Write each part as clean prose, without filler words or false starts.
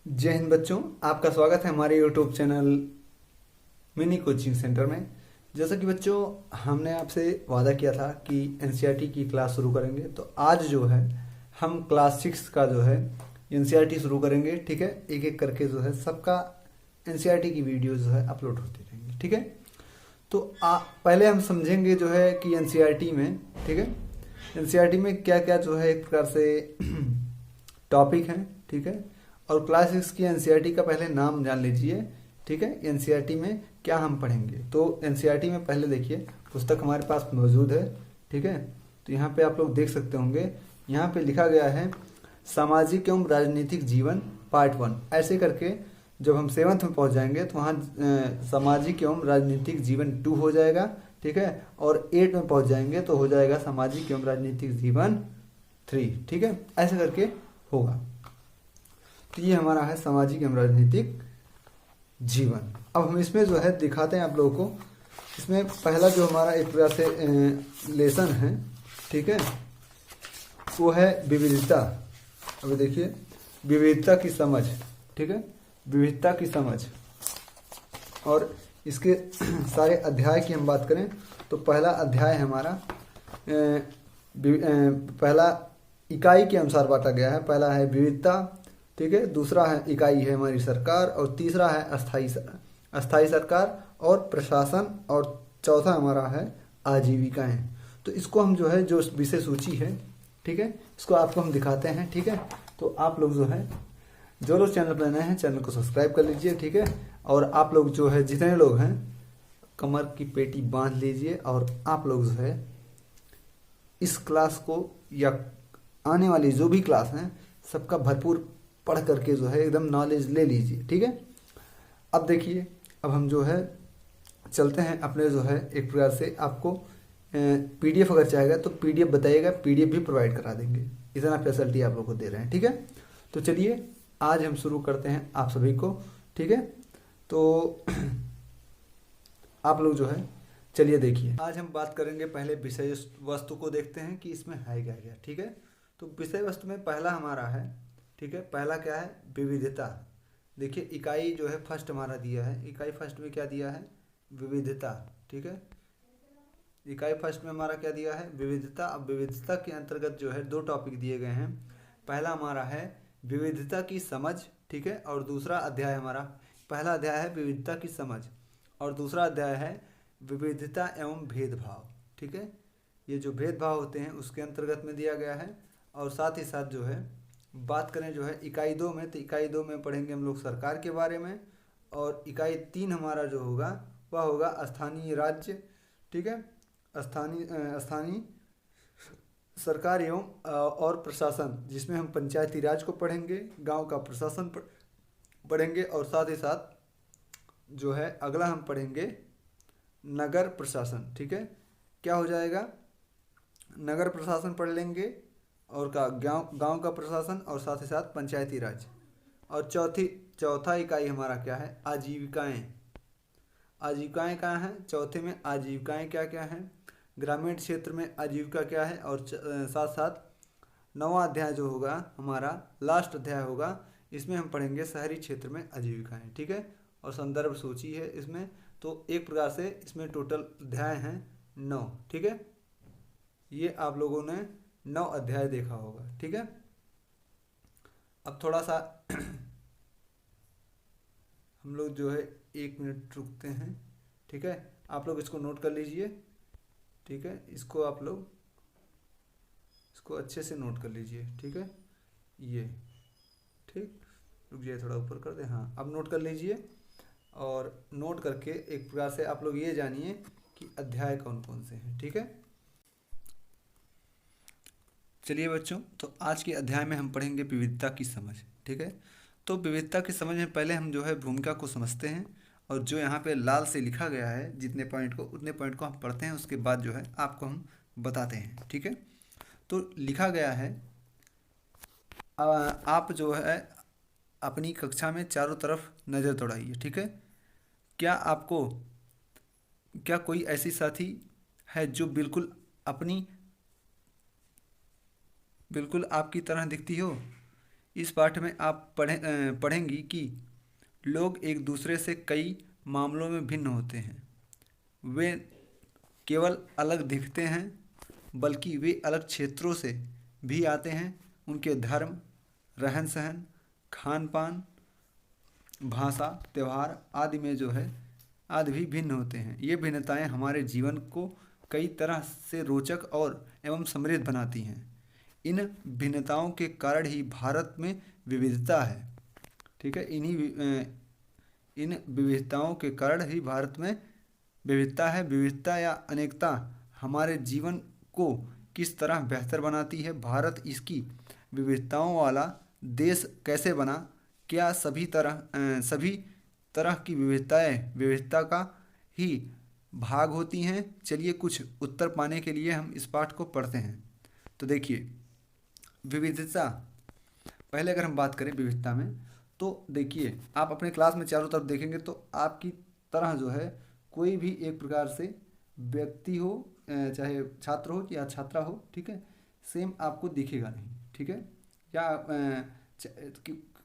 जय हिंद बच्चों, आपका स्वागत है हमारे YouTube channel mini coaching centre में। जैसा कि बच्चों हमने आपसे वादा किया था कि एनसीईआरटी की क्लास शुरू करेंगे, तो आज जो है हम क्लास 6 का जो है एनसीईआरटी शुरू करेंगे। ठीक है, एक एक करके जो है सबका एनसीईआरटी की वीडियो जो है अपलोड होती रहेंगी। ठीक है, तो पहले हम समझेंगे जो है कि एनसीईआरटी में, ठीक है, एनसीईआरटी में क्या क्या जो है एक प्रकार से टॉपिक हैं। ठीक है, और क्लास 6 की एनसीईआरटी का पहले नाम जान लीजिए। ठीक है, एनसीईआरटी में क्या हम पढ़ेंगे, तो एनसीईआरटी में पहले देखिए पुस्तक हमारे पास मौजूद है। ठीक है, तो यहाँ पे आप लोग देख सकते होंगे, यहाँ पे लिखा गया है सामाजिक एवं राजनीतिक जीवन पार्ट 1। ऐसे करके जब हम 7th में पहुंच जाएंगे तो वहाँ सामाजिक एवं राजनीतिक जीवन 2 हो जाएगा। ठीक है, और 8 में पहुंच जाएंगे तो हो जाएगा सामाजिक एवं राजनीतिक जीवन 3। ठीक है, ऐसे करके होगा। तो ये हमारा है सामाजिक एवं राजनीतिक जीवन। अब हम इसमें जो है दिखाते हैं आप लोगों को। इसमें पहला जो हमारा एक प्रकार से लेसन है, ठीक है, वो है विविधता। अब देखिए, विविधता की समझ। ठीक है, विविधता की समझ। और इसके सारे अध्याय की हम बात करें तो पहला अध्याय है हमारा पहला इकाई के अनुसार बांटा गया है। पहला है विविधता, ठीक है, दूसरा है इकाई है हमारी सरकार, और तीसरा है अस्थाई सरकार और प्रशासन, और चौथा हमारा है आजीविकाएं। तो इसको हम जो है जो विषय सूची है, ठीक है, इसको आपको हम दिखाते हैं। ठीक है, तो आप लोग जो है जो लोग चैनल पर नए हैं चैनल को सब्सक्राइब कर लीजिए। ठीक है, और आप लोग जो है जितने लोग हैं कमर की पेटी बांध लीजिए, और आप लोग जो है इस क्लास को या आने वाली जो भी क्लास हैं सबका भरपूर पढ़ करके जो है एकदम नॉलेज ले लीजिए। ठीक है, अब देखिए, अब हम जो है चलते हैं अपने जो है एक प्रकार से आपको पीडीएफ अगर चाहेगा तो पीडीएफ बताइएगा, पीडीएफ भी प्रोवाइड करा देंगे। इतना फैसिलिटी आप लोग को दे रहे हैं। ठीक है, तो चलिए आज हम शुरू करते हैं आप सभी को। ठीक है, तो आप लोग जो है चलिए देखिए, आज हम बात करेंगे पहले विषय वस्तु को देखते हैं कि इसमें है क्या क्या। ठीक है, तो विषय वस्तु में पहला हमारा है, ठीक है, पहला क्या है, विविधता। देखिए इकाई जो है फर्स्ट हमारा दिया है, इकाई फर्स्ट में क्या दिया है, विविधता। ठीक है, इकाई फर्स्ट में हमारा क्या दिया है, विविधता। अब विविधता के अंतर्गत जो है दो टॉपिक दिए गए हैं। पहला हमारा है विविधता की समझ, ठीक है, और दूसरा अध्याय हमारा, पहला अध्याय है विविधता की समझ और दूसरा अध्याय है विविधता एवं भेदभाव। ठीक है, ये जो भेदभाव होते हैं उसके अंतर्गत में दिया गया है। और साथ ही साथ जो है बात करें जो है इकाई 2 में, तो इकाई 2 में पढ़ेंगे हम लोग सरकार के बारे में, और इकाई 3 हमारा जो होगा वह होगा स्थानीय राज्य। ठीक है, स्थानीय सरकार एवं और प्रशासन, जिसमें हम पंचायती राज को पढ़ेंगे, गांव का प्रशासन पढ़ेंगे, और साथ ही साथ जो है अगला हम पढ़ेंगे नगर प्रशासन। ठीक है, क्या हो जाएगा, नगर प्रशासन पढ़ लेंगे, और का गांव का प्रशासन, और साथ ही साथ पंचायती राज। और चौथा इकाई हमारा क्या है, आजीविकाएं। आजीविकाएं कहाँ हैं, चौथे में आजीविकाएं क्या क्या हैं, ग्रामीण क्षेत्र में आजीविका क्या है, और साथ साथ 9वां अध्याय जो होगा हमारा लास्ट अध्याय होगा, इसमें हम पढ़ेंगे शहरी क्षेत्र में आजीविकाएं। ठीक है, और संदर्भ सूची है इसमें। तो एक प्रकार से इसमें टोटल अध्याय हैं 9। ठीक है, ये आप लोगों ने 9 अध्याय देखा होगा। ठीक है, अब थोड़ा सा हम लोग जो है 1 मिनट रुकते हैं। ठीक है, आप लोग इसको नोट कर लीजिए। ठीक है, इसको आप लोग इसको अच्छे से नोट कर लीजिए। ठीक है, ये ठीक, रुक जाइए थोड़ा ऊपर कर दे, हाँ अब नोट कर लीजिए। और नोट करके एक प्रकार से आप लोग ये जानिए कि अध्याय कौन कौन से हैं। ठीक है, चलिए बच्चों, तो आज के अध्याय में हम पढ़ेंगे विविधता की समझ। ठीक है, तो विविधता की समझ में पहले हम जो है भूमिका को समझते हैं, और जो यहाँ पे लाल से लिखा गया है जितने पॉइंट को, उतने पॉइंट को हम पढ़ते हैं, उसके बाद जो है आपको हम बताते हैं। ठीक है, तो लिखा गया है आप जो है अपनी कक्षा में चारों तरफ नज़र दौड़ाइए। ठीक है, क्या आपको, क्या कोई ऐसी साथी है जो बिल्कुल आपकी तरह दिखती हो, इस पाठ में आप पढ़ेंगी कि लोग एक दूसरे से कई मामलों में भिन्न होते हैं। वे केवल अलग दिखते हैं, बल्कि वे अलग क्षेत्रों से भी आते हैं। उनके धर्म, रहन सहन, खान पान, भाषा, त्यौहार आदि में जो है आदि भी भिन्न होते हैं। ये भिन्नताएं हमारे जीवन को कई तरह से रोचक और एवं समृद्ध बनाती हैं। इन भिन्नताओं के कारण ही भारत में विविधता है। ठीक है, इन विविधताओं के कारण ही भारत में विविधता है। विविधता या अनेकता हमारे जीवन को किस तरह बेहतर बनाती है? भारत इसकी विविधताओं वाला देश कैसे बना? क्या सभी तरह की विविधताएं विविधता का ही भाग होती हैं? चलिए कुछ उत्तर पाने के लिए हम इस पाठ को पढ़ते हैं। तो देखिए, विविधता, पहले अगर हम बात करें विविधता में, तो देखिए आप अपने क्लास में चारों तरफ देखेंगे तो आपकी तरह जो है कोई भी एक प्रकार से व्यक्ति हो, चाहे छात्र हो या छात्रा हो, ठीक है, सेम आपको दिखेगा नहीं। ठीक है, या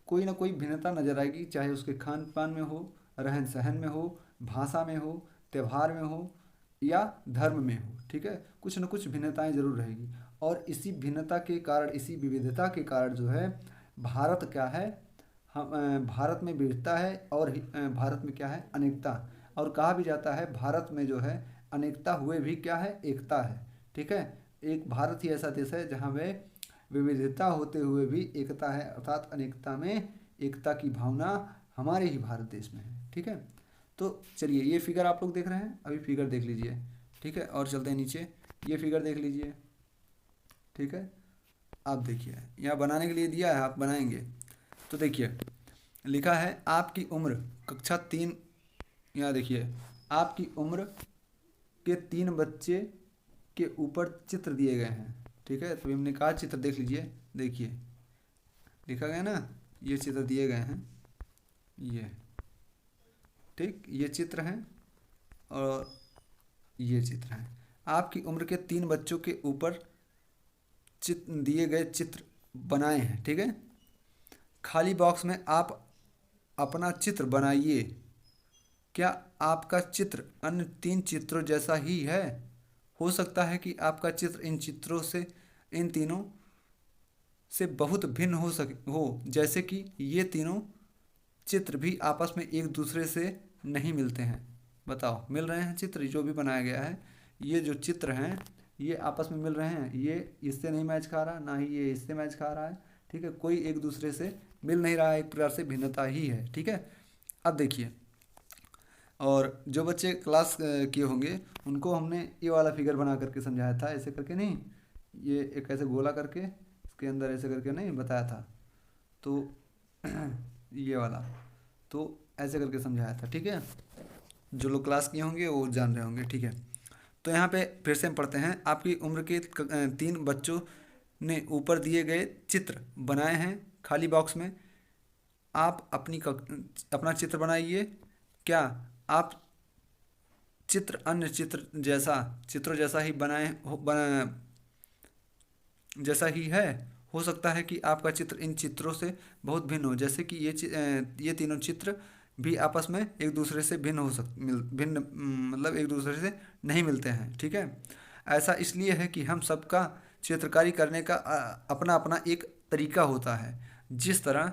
कोई ना कोई भिन्नता नजर आएगी, चाहे उसके खान पान में हो, रहन सहन में हो, भाषा में हो, त्यौहार में हो या धर्म में हो। ठीक है, कुछ न कुछ भिन्नताएं जरूर रहेगी। और इसी भिन्नता के कारण, इसी विविधता के कारण जो है भारत क्या है, हम भारत में विविधता है और भारत में क्या है, अनेकता। और कहा भी जाता है भारत में जो है अनेकता हुए भी क्या है, एकता है। ठीक है, एक भारत ही ऐसा देश है जहाँ में विविधता होते हुए भी एकता है, अर्थात अनेकता में एकता की भावना हमारे ही भारत देश में है। ठीक है, तो चलिए ये फिगर आप लोग देख रहे हैं, अभी फिगर देख लीजिए। ठीक है, और चलते हैं नीचे, ये फिगर देख लीजिए। ठीक है, आप देखिए यहाँ बनाने के लिए दिया है, आप बनाएंगे तो देखिए लिखा है आपकी उम्र कक्षा 3। यहाँ देखिए आपकी उम्र के 3 बच्चे के ऊपर चित्र दिए गए हैं। ठीक है, तो हमने कहा चित्र देख लीजिए, देखिए लिखा गया ना, ये चित्र दिए गए हैं, ये ठीक, ये चित्र हैं और ये चित्र हैं। आपकी उम्र के 3 बच्चों के ऊपर दिए गए चित्र बनाए हैं। ठीक है, खाली बॉक्स में आप अपना चित्र बनाइए। क्या आपका चित्र अन्य 3 चित्रों जैसा ही है? हो सकता है कि आपका चित्र इन तीनों से बहुत भिन्न हो, जैसे कि ये तीनों चित्र भी आपस में एक दूसरे से नहीं मिलते हैं। बताओ, मिल रहे हैं चित्र जो भी बनाया गया है, ये जो चित्र हैं ये आपस में मिल रहे हैं? ये इससे नहीं मैच खा रहा, ना ही ये इससे मैच खा रहा है। ठीक है, कोई एक दूसरे से मिल नहीं रहा है, एक प्रकार से भिन्नता ही है। ठीक है, अब देखिए, और जो बच्चे क्लास किए होंगे उनको हमने ये वाला फिगर बना करके समझाया था, ऐसे करके नहीं, ये एक ऐसे गोला करके इसके अंदर ऐसे करके नहीं बताया था, तो ये वाला तो ऐसे करके समझाया था। ठीक है, जो लोग क्लास किए होंगे वो जान रहे होंगे। ठीक है, तो यहाँ पे फिर से हम पढ़ते हैं। आपकी उम्र के 3 बच्चों ने ऊपर दिए गए चित्र बनाए हैं खाली बॉक्स में। आप अपना चित्र बनाइए। क्या आप चित्र अन्य चित्रों जैसा ही जैसा ही है? हो सकता है कि आपका चित्र इन चित्रों से बहुत भिन्न हो, जैसे कि ये तीनों चित्र भी आपस में एक दूसरे से मतलब एक दूसरे से नहीं मिलते हैं। ठीक है, ऐसा इसलिए है कि हम सबका चित्रकारी करने का अपना अपना एक तरीका होता है। जिस तरह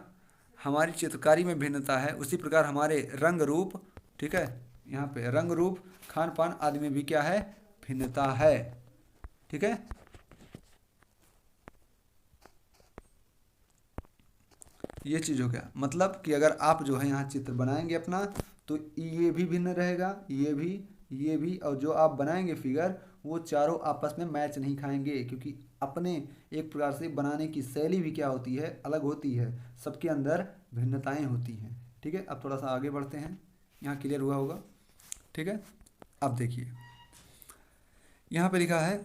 हमारी चित्रकारी में भिन्नता है, उसी प्रकार हमारे रंग रूप, ठीक है, यहाँ पे रंग रूप, खान पान आदि में भी क्या है, भिन्नता है। ठीक है, ये चीज़ हो गया। मतलब कि अगर आप जो है यहाँ चित्र बनाएंगे अपना, तो ये भी भिन्न रहेगा, ये भी, और जो आप बनाएंगे फिगर वो चारों आपस में मैच नहीं खाएंगे, क्योंकि अपने एक प्रकार से बनाने की शैली भी क्या होती है, अलग होती है। सबके अंदर भिन्नताएं होती हैं। ठीक है, अब थोड़ा सा आगे बढ़ते हैं, यहाँ क्लियर हुआ होगा। ठीक है, अब देखिए यहाँ पे लिखा है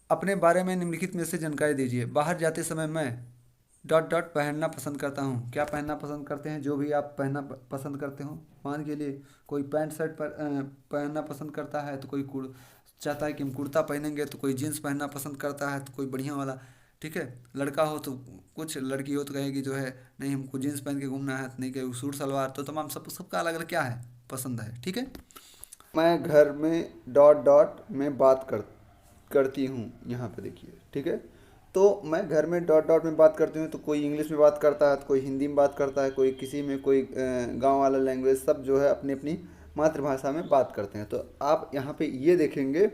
अपने बारे में निम्नलिखित में से जानकारी दीजिए। बाहर जाते समय मैं डॉट डॉट पहनना पसंद करता हूँ। क्या पहनना पसंद करते हैं? जो भी आप पहनना पसंद करते हो। मान के लिए कोई पैंट शर्ट पहनना पसंद करता है, तो कोई चाहता है कि हम कुर्ता पहनेंगे, तो कोई जीन्स पहनना पसंद करता है, तो कोई बढ़िया वाला ठीक है। लड़का हो तो कुछ, लड़की हो तो कहेगी जो है नहीं हमको जीन्स पहन के घूमना है, तो नहीं कहेगी सूट सलवार। तो तमाम सबका अलग अलग क्या है, पसंद है। ठीक है। मैं घर में डॉट डॉट में बात करती हूँ, यहाँ पे देखिए। ठीक है। तो मैं घर में डॉट डॉट में बात करती हूँ, तो कोई इंग्लिश में बात करता है, तो कोई हिंदी में बात करता है, कोई किसी में, कोई गांव वाला लैंग्वेज, सब जो है अपनी अपनी मातृभाषा में बात करते हैं। तो आप यहाँ पे ये देखेंगे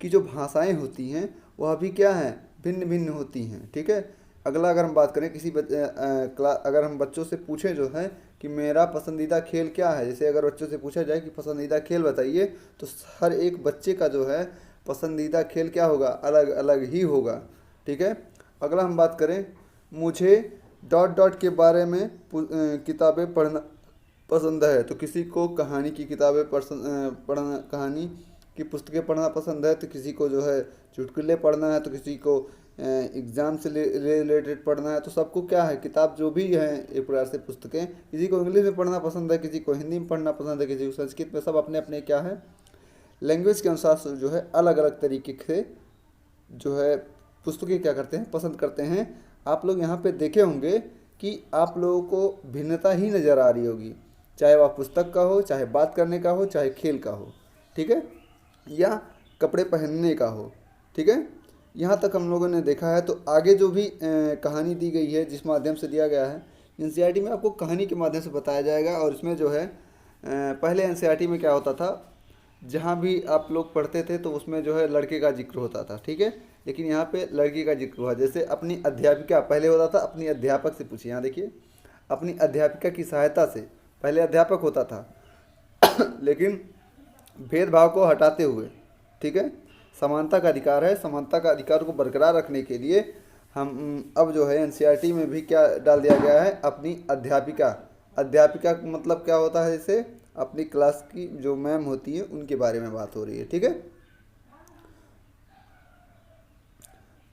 कि जो भाषाएं होती हैं वह भी क्या हैं, भिन्न भिन्न होती हैं। ठीक है। अगला अगर हम बात करें अगर हम बच्चों से पूछें जो है कि मेरा पसंदीदा खेल क्या है, जैसे अगर बच्चों से पूछा जाए कि पसंदीदा खेल बताइए, तो हर एक बच्चे का जो है पसंदीदा खेल क्या होगा, अलग अलग ही होगा। ठीक है। अगला हम बात करें, मुझे डॉट डॉट के बारे में किताबें पढ़ना पसंद है, तो किसी को कहानी की किताबें पढ़ना, कहानी की पुस्तकें पढ़ना पसंद है, तो किसी को जो है चुटकुले पढ़ना है, तो किसी को एग्ज़ाम से रिलेटेड पढ़ना है। तो सबको क्या है, किताब जो भी है एक प्रकार से पुस्तकें, किसी को इंग्लिश में पढ़ना पसंद है, किसी को हिंदी में पढ़ना पसंद है, किसी को संस्कृत में, सब अपने अपने क्या है लैंग्वेज के अनुसार से जो है अलग अलग तरीके से जो है पुस्तकें क्या करते हैं, पसंद करते हैं। आप लोग यहाँ पे देखे होंगे कि आप लोगों को भिन्नता ही नज़र आ रही होगी, चाहे वह पुस्तक का हो, चाहे बात करने का हो, चाहे खेल का हो। ठीक है। या कपड़े पहनने का हो। ठीक है। यहाँ तक हम लोगों ने देखा है। तो आगे जो भी कहानी दी गई है, जिस माध्यम से दिया गया है, एनसीईआरटी में आपको कहानी के माध्यम से बताया जाएगा। और इसमें जो है पहले एनसीईआरटी में क्या होता था, जहाँ भी आप लोग पढ़ते थे तो उसमें जो है लड़के का जिक्र होता था। ठीक है। लेकिन यहाँ पे लड़की का जिक्र हुआ। जैसे अपनी अध्यापिका, पहले होता था अपनी अध्यापक से पूछिए, यहाँ देखिए, अपनी अध्यापिका की सहायता से, पहले अध्यापक होता था लेकिन भेदभाव को हटाते हुए, ठीक है, समानता का अधिकार है, समानता का अधिकार को बरकरार रखने के लिए हम अब जो है एनसीईआरटी में भी क्या डाल दिया गया है, अपनी अध्यापिका। अध्यापिका का मतलब क्या होता है, जैसे अपनी क्लास की जो मैम होती है उनके बारे में बात हो रही है। ठीक है।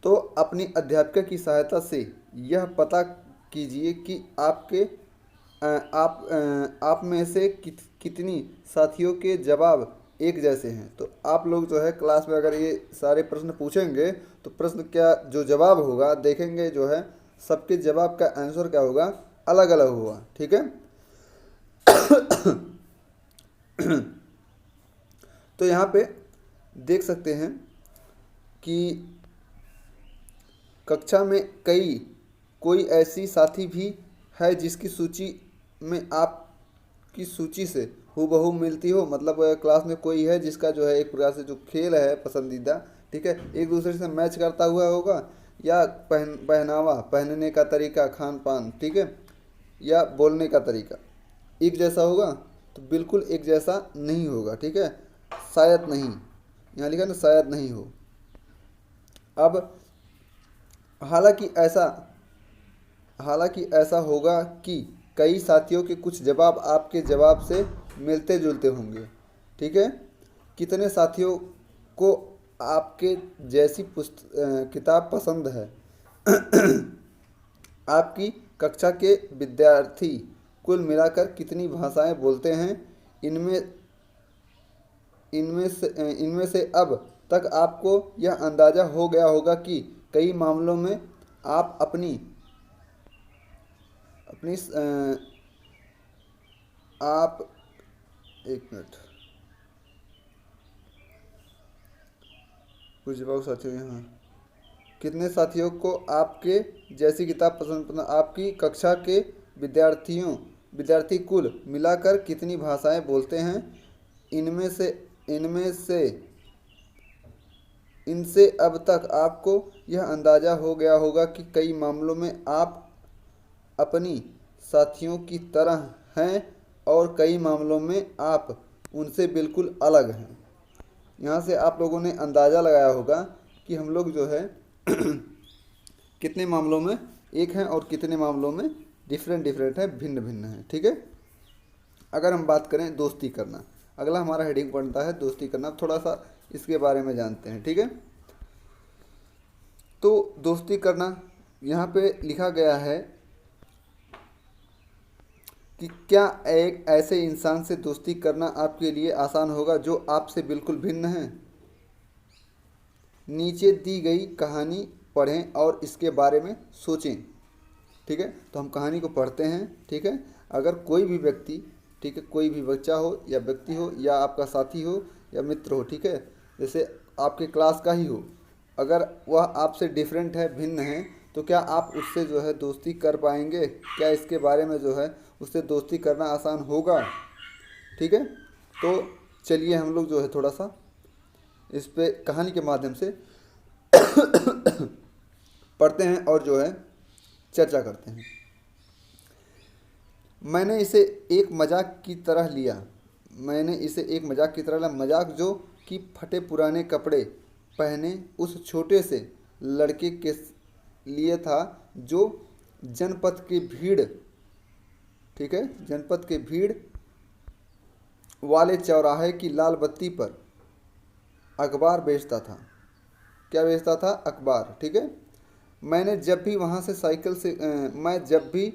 तो अपनी अध्यापिका की सहायता से यह पता कीजिए कि आप में से कितनी साथियों के जवाब एक जैसे हैं। तो आप लोग जो है क्लास में अगर ये सारे प्रश्न पूछेंगे तो प्रश्न क्या जो जवाब होगा देखेंगे जो है सबके जवाब का आंसर क्या होगा, अलग अलग होगा। ठीक है। तो यहाँ पे देख सकते हैं कि कक्षा में कोई ऐसी साथी भी है जिसकी सूची में आपकी सूची से हूबहू मिलती हो, मतलब क्लास में कोई है जिसका जो है एक प्रकार से जो खेल है पसंदीदा, ठीक है, एक दूसरे से मैच करता हुआ होगा, या पहनावा, पहनने का तरीका, खान पान, ठीक है, या बोलने का तरीका एक जैसा होगा, तो बिल्कुल एक जैसा नहीं होगा। ठीक है। शायद नहीं, यहाँ लिखा ना, शायद नहीं हो। अब हालांकि ऐसा होगा कि कई साथियों के कुछ जवाब आपके जवाब से मिलते जुलते होंगे। ठीक है। कितने साथियों को आपके जैसी किताब पसंद है? आपकी कक्षा के विद्यार्थी कुल मिलाकर कितनी भाषाएं बोलते हैं? इनमें से अब तक आपको यह अंदाज़ा हो गया होगा कि कई मामलों में आप अपनी आप एक मिनट, कुछ जवाब साथियों, यहाँ कितने साथियों को आपके जैसी किताब पसंद आपकी कक्षा के विद्यार्थी कुल मिलाकर कितनी भाषाएं बोलते हैं? इनसे अब तक आपको यह अंदाज़ा हो गया होगा कि कई मामलों में आप अपनी साथियों की तरह हैं और कई मामलों में आप उनसे बिल्कुल अलग हैं। यहाँ से आप लोगों ने अंदाज़ा लगाया होगा कि हम लोग जो है कितने मामलों में एक हैं और कितने मामलों में डिफरेंट है, भिन्न भिन्न हैं। ठीक है। अगर हम बात करें दोस्ती करना, अगला हमारा हेडिंग बनता है दोस्ती करना। थोड़ा सा इसके बारे में जानते हैं। ठीक है। तो दोस्ती करना यहाँ पे लिखा गया है कि क्या एक ऐसे इंसान से दोस्ती करना आपके लिए आसान होगा जो आपसे बिल्कुल भिन्न है? नीचे दी गई कहानी पढ़ें और इसके बारे में सोचें। ठीक है, तो हम कहानी को पढ़ते हैं। ठीक है, अगर कोई भी व्यक्ति, ठीक है, कोई भी बच्चा हो या व्यक्ति हो या आपका साथी हो या मित्र हो, ठीक है, जैसे आपके क्लास का ही हो, अगर वह आपसे डिफरेंट है, भिन्न है, तो क्या आप उससे जो है दोस्ती कर पाएंगे? क्या इसके बारे में जो है उससे दोस्ती करना आसान होगा? ठीक है, तो चलिए हम लोग जो है थोड़ा सा इस पे कहानी के माध्यम से पढ़ते हैं और जो है चर्चा करते हैं। मैंने इसे एक मजाक की तरह लिया। मैंने इसे एक मजाक की तरह लिया। मजाक जो कि फटे पुराने कपड़े पहने उस छोटे से लड़के के लिए था, जो जनपद की भीड़, ठीक है, जनपद के भीड़ वाले चौराहे की लाल बत्ती पर अखबार बेचता था। क्या बेचता था? अखबार। ठीक है, मैंने जब भी वहाँ से साइकिल से मैं जब भी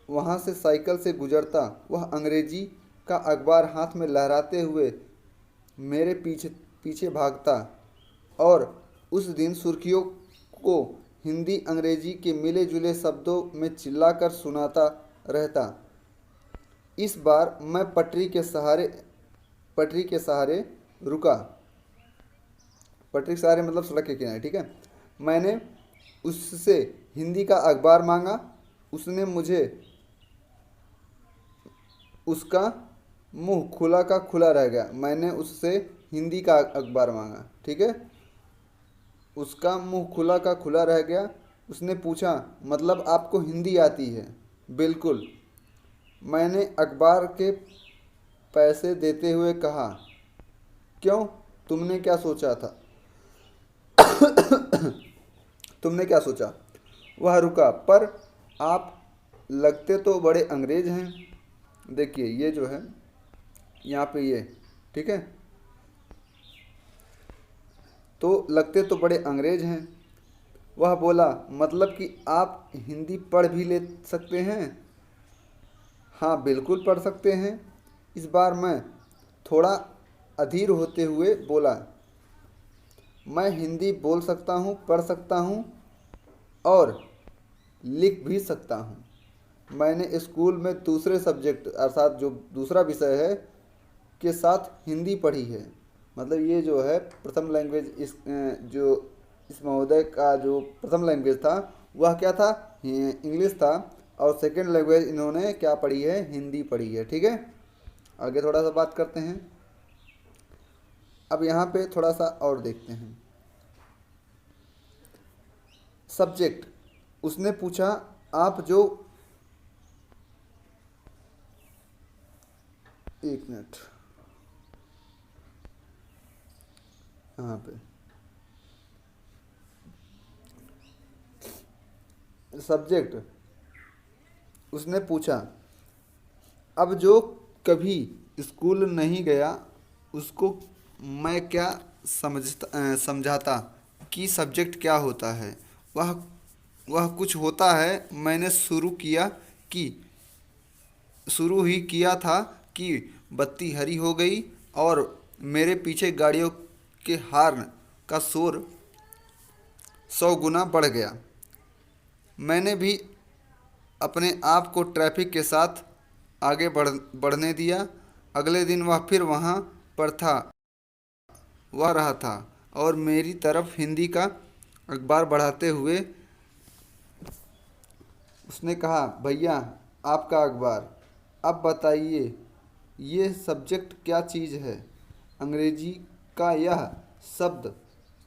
वहाँ से साइकिल से गुजरता, वह अंग्रेजी का अखबार हाथ में लहराते हुए मेरे पीछे पीछे भागता और उस दिन सुर्खियों को हिंदी अंग्रेजी के मिले जुले शब्दों में चिल्लाकर सुनाता रहता। इस बार मैं पटरी के सहारे रुका। पटरी के सहारे मतलब सड़क के किनारे। ठीक है, मैंने उससे हिंदी का अखबार मांगा। उसने मुझे उसका मुंह खुला का खुला रह गया। मैंने उससे हिंदी का अखबार मांगा। ठीक है, उसका मुंह खुला का खुला रह गया। उसने पूछा, मतलब आपको हिंदी आती है? बिल्कुल। मैंने अखबार के पैसे देते हुए कहा। क्यों, तुमने क्या सोचा था? तुमने क्या सोचा? वह रुका। पर आप लगते तो बड़े अंग्रेज हैं। देखिए ये जो है यहाँ पे ये, ठीक है, तो लगते तो बड़े अंग्रेज हैं। वह बोला, मतलब कि आप हिंदी पढ़ भी ले सकते हैं? हाँ बिल्कुल पढ़ सकते हैं। इस बार मैं थोड़ा अधीर होते हुए बोला, मैं हिंदी बोल सकता हूँ, पढ़ सकता हूँ और लिख भी सकता हूँ। मैंने स्कूल में दूसरे सब्जेक्ट अर्थात जो दूसरा विषय है के साथ हिंदी पढ़ी है। मतलब ये जो है प्रथम लैंग्वेज, इस जो इस महोदय का जो प्रथम लैंग्वेज था वह क्या था? इंग्लिश था। और सेकंड लैंग्वेज इन्होंने क्या पढ़ी है? हिंदी पढ़ी है। ठीक है, आगे थोड़ा सा बात करते हैं। अब यहाँ पे थोड़ा सा और देखते हैं। सब्जेक्ट, उसने पूछा, आप जो, एक मिनट, यहाँ पे सब्जेक्ट, उसने पूछा, अब जो कभी स्कूल नहीं गया उसको मैं क्या समझाता कि सब्जेक्ट क्या होता है? वह वह कुछ होता है। मैंने शुरू ही किया था कि बत्ती हरी हो गई और मेरे पीछे गाड़ियों के हॉर्न का शोर 100 गुना बढ़ गया। मैंने भी अपने आप को ट्रैफिक के साथ आगे बढ़ने दिया। अगले दिन वह फिर वहाँ पर था, वह रहा था और मेरी तरफ हिंदी का अखबार बढ़ाते हुए उसने कहा, भैया आपका अखबार, अब बताइए ये सब्जेक्ट क्या चीज़ है? अंग्रेजी का यह शब्द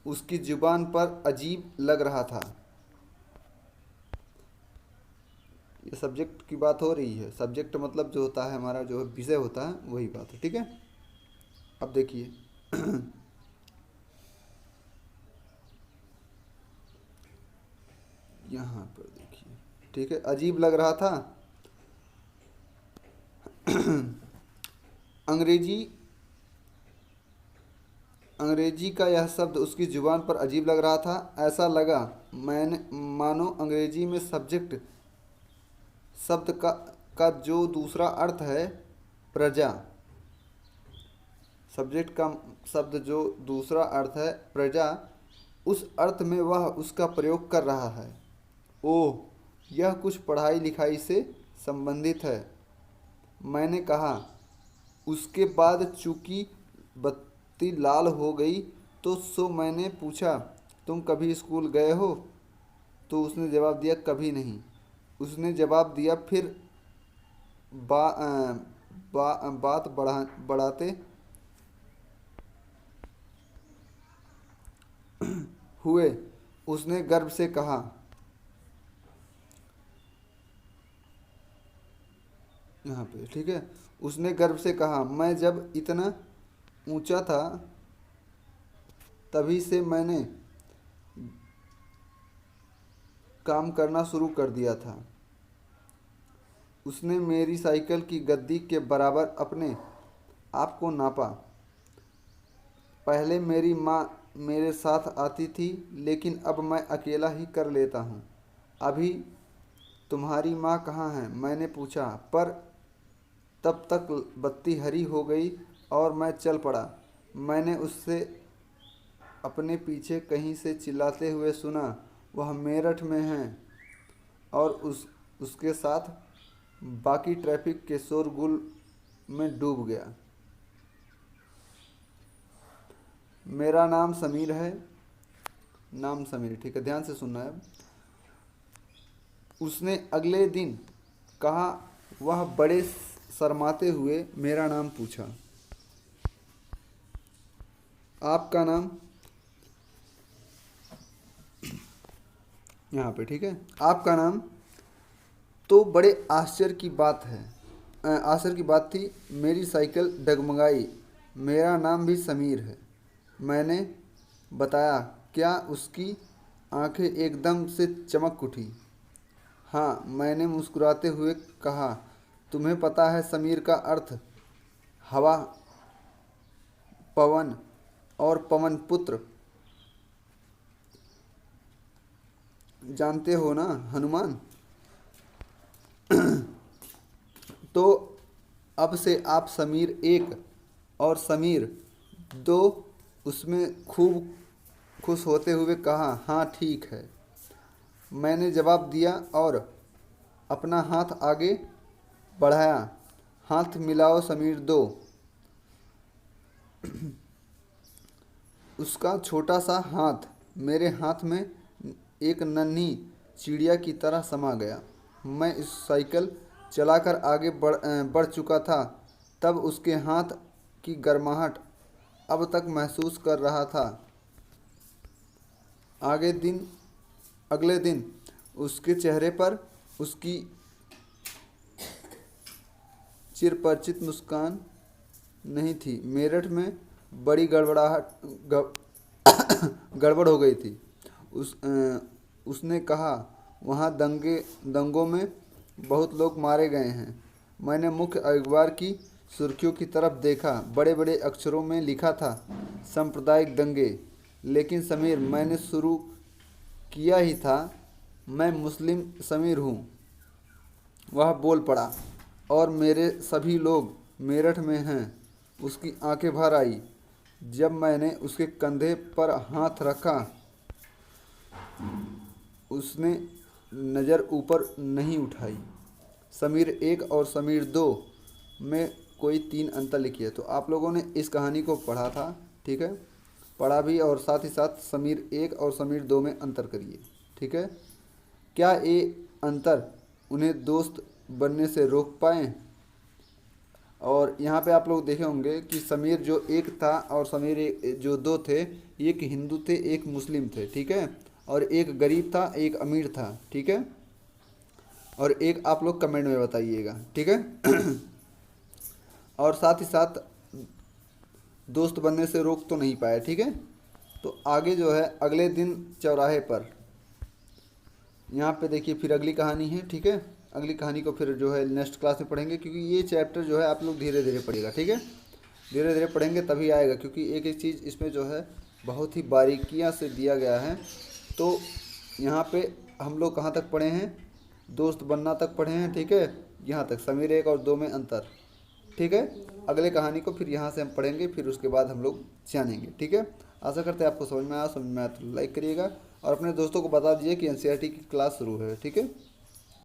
उसकी जुबान पर अजीब लग रहा था। ये सब्जेक्ट की बात हो रही है। सब्जेक्ट मतलब जो होता है हमारा जो विषय होता है वही बात है। ठीक है, अब देखिए यहाँ पर देखिए, ठीक है, अजीब लग रहा था। अंग्रेजी अंग्रेजी का यह शब्द उसकी जुबान पर अजीब लग रहा था। ऐसा लगा मैंने मानो अंग्रेजी में सब्जेक्ट शब्द का जो दूसरा अर्थ है प्रजा, सब्जेक्ट का शब्द जो दूसरा अर्थ है प्रजा, उस अर्थ में वह उसका प्रयोग कर रहा है। ओह, यह कुछ पढ़ाई लिखाई से संबंधित है, मैंने कहा। उसके बाद चूंकि बत्ती लाल हो गई तो मैंने पूछा, तुम कभी स्कूल गए हो? तो उसने जवाब दिया, कभी नहीं। उसने जवाब दिया, फिर बात बढ़ाते हुए उसने गर्व से कहा, यहाँ पे ठीक है, उसने गर्व से कहा, मैं जब इतना ऊंचा था तभी से मैंने काम करना शुरू कर दिया था। उसने मेरी साइकिल की गद्दी के बराबर अपने आप को नापा। पहले मेरी माँ मेरे साथ आती थी, लेकिन अब मैं अकेला ही कर लेता हूँ। अभी तुम्हारी माँ कहाँ है? मैंने पूछा, पर तब तक बत्ती हरी हो गई और मैं चल पड़ा। मैंने उससे अपने पीछे कहीं से चिल्लाते हुए सुना, वह मेरठ में है, और उसके साथ बाकी ट्रैफिक के शोरगुल में डूब गया। मेरा नाम समीर है। नाम समीर, ठीक है, ध्यान से सुनना है। उसने अगले दिन कहा। वह बड़े शर्माते हुए मेरा नाम पूछा। आपका नाम? यहाँ पे ठीक है, आपका नाम? तो बड़े आश्चर्य की बात थी। मेरी साइकिल डगमगाई। मेरा नाम भी समीर है, मैंने बताया। क्या उसकी आंखें एकदम से चमक उठी। हाँ, मैंने मुस्कुराते हुए कहा, तुम्हें पता है समीर का अर्थ? हवा, पवन और पवन पुत्र, जानते हो ना, हनुमान। तो अब से आप समीर एक और समीर दो। उसमें खूब खुश होते हुए कहा, हाँ ठीक है, मैंने जवाब दिया और अपना हाथ आगे बढ़ाया। हाथ मिलाओ समीर दो। उसका छोटा सा हाथ मेरे हाथ में एक नन्ही चिड़िया की तरह समा गया। मैं इस साइकिल चलाकर आगे बढ़ चुका था, तब उसके हाथ की गर्माहट अब तक महसूस कर रहा था। अगले दिन उसके चेहरे पर उसकी चिरपरिचित मुस्कान नहीं थी। मेरठ में बड़ी गड़बड़ हो गई थी। उसने कहा, वहाँ दंगों में बहुत लोग मारे गए हैं। मैंने मुख्य अखबार की सुर्खियों की तरफ देखा। बड़े बड़े अक्षरों में लिखा था, सांप्रदायिक दंगे। लेकिन समीर, मैंने शुरू किया ही था, मैं मुस्लिम समीर हूँ, वह बोल पड़ा। और मेरे सभी लोग मेरठ में हैं। उसकी आंखें भर आई जब मैंने उसके कंधे पर हाथ रखा। उसने नज़र ऊपर नहीं उठाई। समीर एक और समीर दो में कोई 3 अंतर लिखिए। तो आप लोगों ने इस कहानी को पढ़ा था, ठीक है, पढ़ा भी, और साथ ही साथ समीर एक और समीर दो में अंतर करिए, ठीक है। क्या ये अंतर उन्हें दोस्त बनने से रोक पाए? और यहाँ पे आप लोग देखे होंगे कि समीर जो एक था और समीर जो दो थे, एक हिंदू थे, एक मुस्लिम थे, ठीक है, और एक गरीब था, एक अमीर था, ठीक है। और एक आप लोग कमेंट में बताइएगा, ठीक है। और साथ ही साथ दोस्त बनने से रोक तो नहीं पाया, ठीक है। तो आगे जो है अगले दिन चौराहे पर, यहाँ पे देखिए फिर अगली कहानी है, ठीक है। अगली कहानी को फिर जो है नेक्स्ट क्लास में पढ़ेंगे, क्योंकि ये चैप्टर जो है आप लोग धीरे धीरे पढ़िएगा, ठीक है। धीरे धीरे पढ़ेंगे तभी आएगा, क्योंकि एक एक चीज़ इसमें जो है बहुत ही बारीकियाँ से दिया गया है। तो यहाँ पे हम लोग कहाँ तक पढ़े हैं? दोस्त बनना तक पढ़े हैं, ठीक है। यहाँ तक समीर एक और दो में अंतर, ठीक है। अगले कहानी को फिर यहाँ से हम पढ़ेंगे, फिर उसके बाद हम लोग जानेंगे, ठीक है। आशा करते हैं आपको समझ में आया तो लाइक करिएगा और अपने दोस्तों को बता दीजिए कि एनसीईआरटी की क्लास शुरू है। ठीक है।